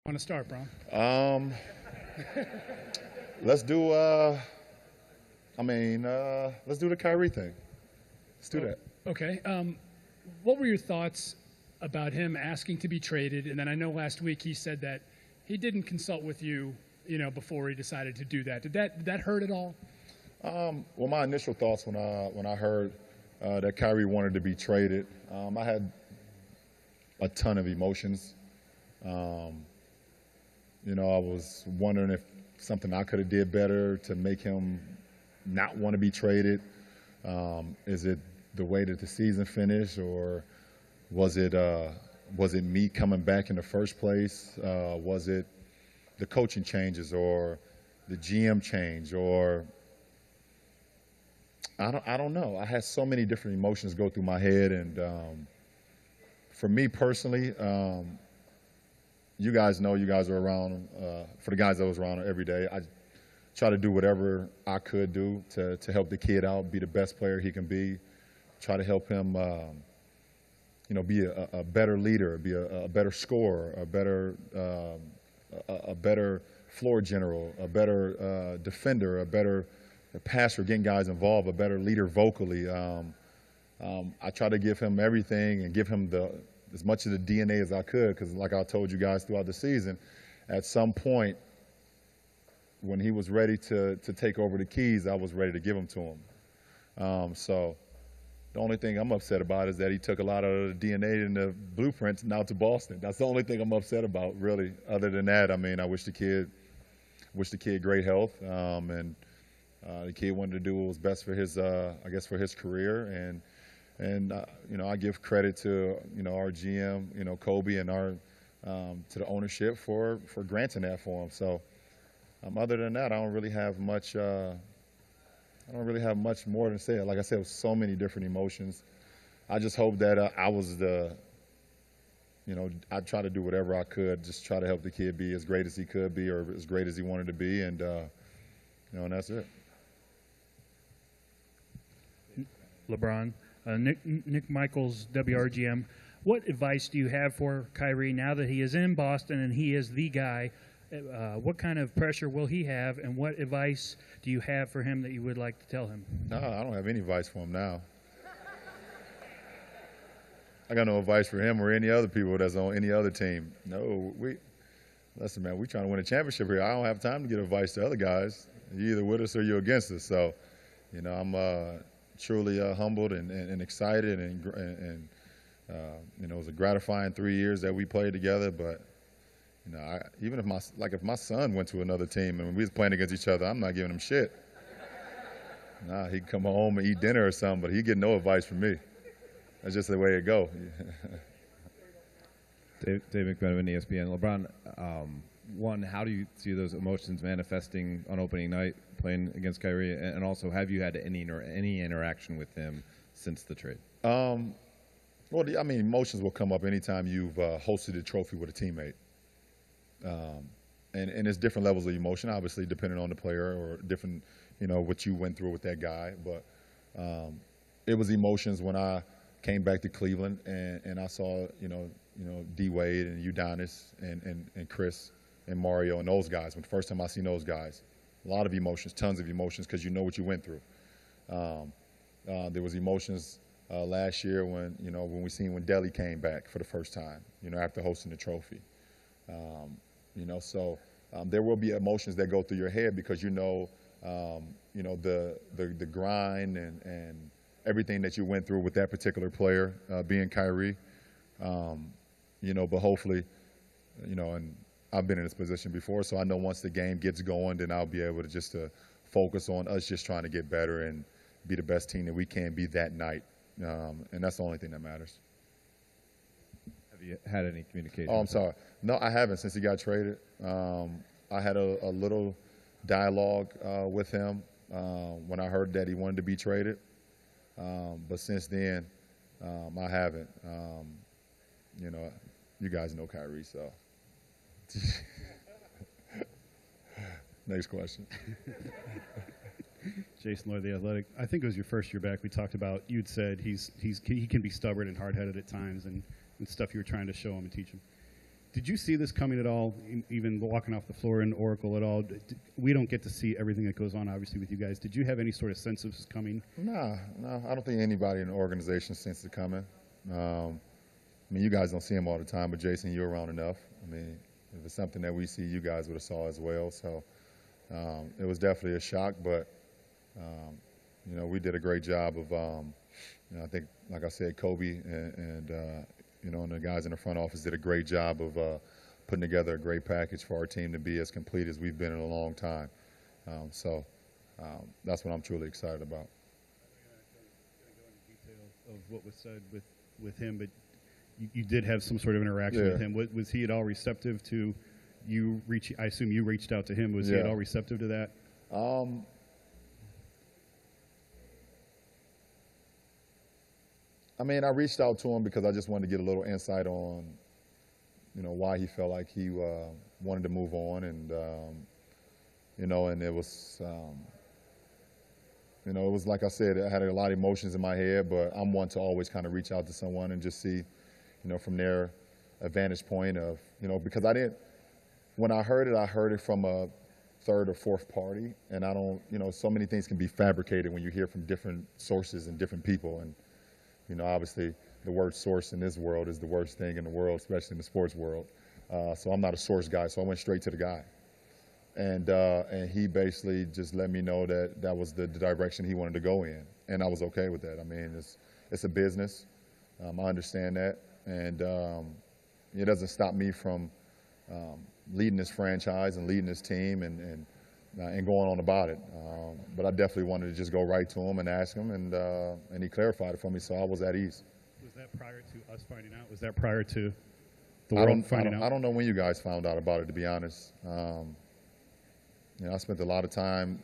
Want to start, Bron? Um, let's do. Let's do the Kyrie thing. Let's do that. Okay. What were your thoughts about him asking to be traded? And then I know last week he said that he didn't consult with you, before he decided to do that. Did that hurt at all? Well, my initial thoughts when I heard that Kyrie wanted to be traded, I had a ton of emotions. I was wondering if something I could have did better to make him not want to be traded. Is it the way that the season finished, or was it me coming back in the first place? Was it the coaching changes or the GM change, or I don't know. I had so many different emotions go through my head, and for me personally, you guys know, you guys are around. For the guys that was around every day, I try to do whatever I could do to help the kid out, be the best player he can be, try to help him, be a better leader, be a better scorer, a better floor general, a better defender, a better passer, getting guys involved, a better leader vocally. I try to give him everything and give him as much of the DNA as I could, because like I told you guys throughout the season, at some point when he was ready to take over the keys, I was ready to give them to him. So the only thing I'm upset about is that he took a lot of the DNA and the blueprints now to Boston. That's the only thing I'm upset about, really. Other than that, I mean, I wish the kid great health, and the kid wanted to do what was best for his, for his career. And I give credit to our GM, Kobe, and our to the ownership for granting that for him. So other than that, I don't really have much. I don't really have much more to say. Like I said, with so many different emotions. I just hope that I was I try to do whatever I could, just try to help the kid be as great as he could be, or as great as he wanted to be, and and that's it. LeBron, Nick Michaels, WRGM. What advice do you have for Kyrie now that he is in Boston and he is the guy? What kind of pressure will he have, and what advice do you have for him that you would like to tell him? No, I don't have any advice for him now. I got no advice for him or any other people that's on any other team. No, listen, man, we trying to win a championship here. I don't have time to give advice to other guys. You're either with us or you're against us. So, I'm truly humbled and excited, and it was a gratifying 3 years that we played together. But even if my son went to another team and we was playing against each other, I'm not giving him shit. Nah, he'd come home and eat dinner or something, but he'd get no advice from me. That's just the way it go. Dave McMenamin, ESPN. LeBron, one, how do you see those emotions manifesting on opening night playing against Kyrie? And also, have you had any interaction with him since the trade? Well, emotions will come up anytime you've hosted a trophy with a teammate. And it's different levels of emotion, obviously, depending on the player, or different, what you went through with that guy. But it was emotions when I came back to Cleveland and I saw, D Wade and Udonis and Chris and Mario and those guys. When the first time I seen those guys, a lot of emotions, tons of emotions, because you know what you went through. There was emotions last year when when Delly came back for the first time, after hosting the trophy. So there will be emotions that go through your head, because the grind and everything that you went through with that particular player, being Kyrie. But hopefully, and I've been in this position before, so I know once the game gets going, then I'll be able to just focus on us just trying to get better and be the best team that we can be that night. And that's the only thing that matters. Have you had any communication? Oh, I'm sorry. No, I haven't since he got traded. I had a little dialogue with him when I heard that he wanted to be traded. But since then, I haven't. You guys know Kyrie, so. Next question. Jason Lloyd, The Athletic. I think it was your first year back. We talked about, you'd said he can be stubborn and hard-headed at times, and stuff you were trying to show him and teach him. Did you see this coming at all, even walking off the floor in Oracle at all? We don't get to see everything that goes on, obviously, with you guys. Did you have any sort of sense of this coming? Nah, I don't think anybody in the organization sensed it coming. I mean, you guys don't see him all the time, but Jason, you're around enough. I mean, if it's something that we see, you guys would have saw as well. So it was definitely a shock, but you know, we did a great job of, you know, I think, like I said, Kobe and you know, and the guys in the front office did a great job of putting together a great package for our team to be as complete as we've been in a long time. So that's what I'm truly excited about. I'm not going to go into detail of what was said with him, but you did have some sort of interaction with him. Was he at all receptive to you I assume you reached out to him. Was he at all receptive to that? I mean, I reached out to him because I just wanted to get a little insight on, you know, why he felt like he wanted to move on, and you know, and it was, you know, it was like I said, I had a lot of emotions in my head, but I'm one to always kind of reach out to someone and just see, you know, from their vantage point of, you know, because when I heard it from a third or fourth party, and I don't, you know, so many things can be fabricated when you hear from different sources and different people, and you know, obviously, the word source in this world is the worst thing in the world, especially in the sports world. So I'm not a source guy, so I went straight to the guy. And he basically just let me know that that was the direction he wanted to go in. And I was okay with that. I mean, it's a business. I understand that. And it doesn't stop me from leading this franchise and leading this team and going on about it. But I definitely wanted to just go right to him and ask him, and he clarified it for me, so I was at ease. Was that prior to us finding out? Was that prior to the world finding out? I don't know when you guys found out about it, to be honest. You know, I spent a lot of time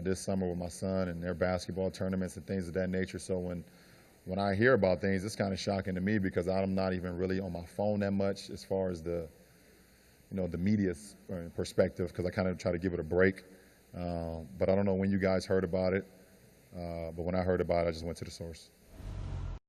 this summer with my son and their basketball tournaments and things of that nature, so when I hear about things, it's kind of shocking to me because I'm not even really on my phone that much as far as the, you know, the media's perspective, because I kind of try to give it a break. But I don't know when you guys heard about it. But when I heard about it, I just went to the source.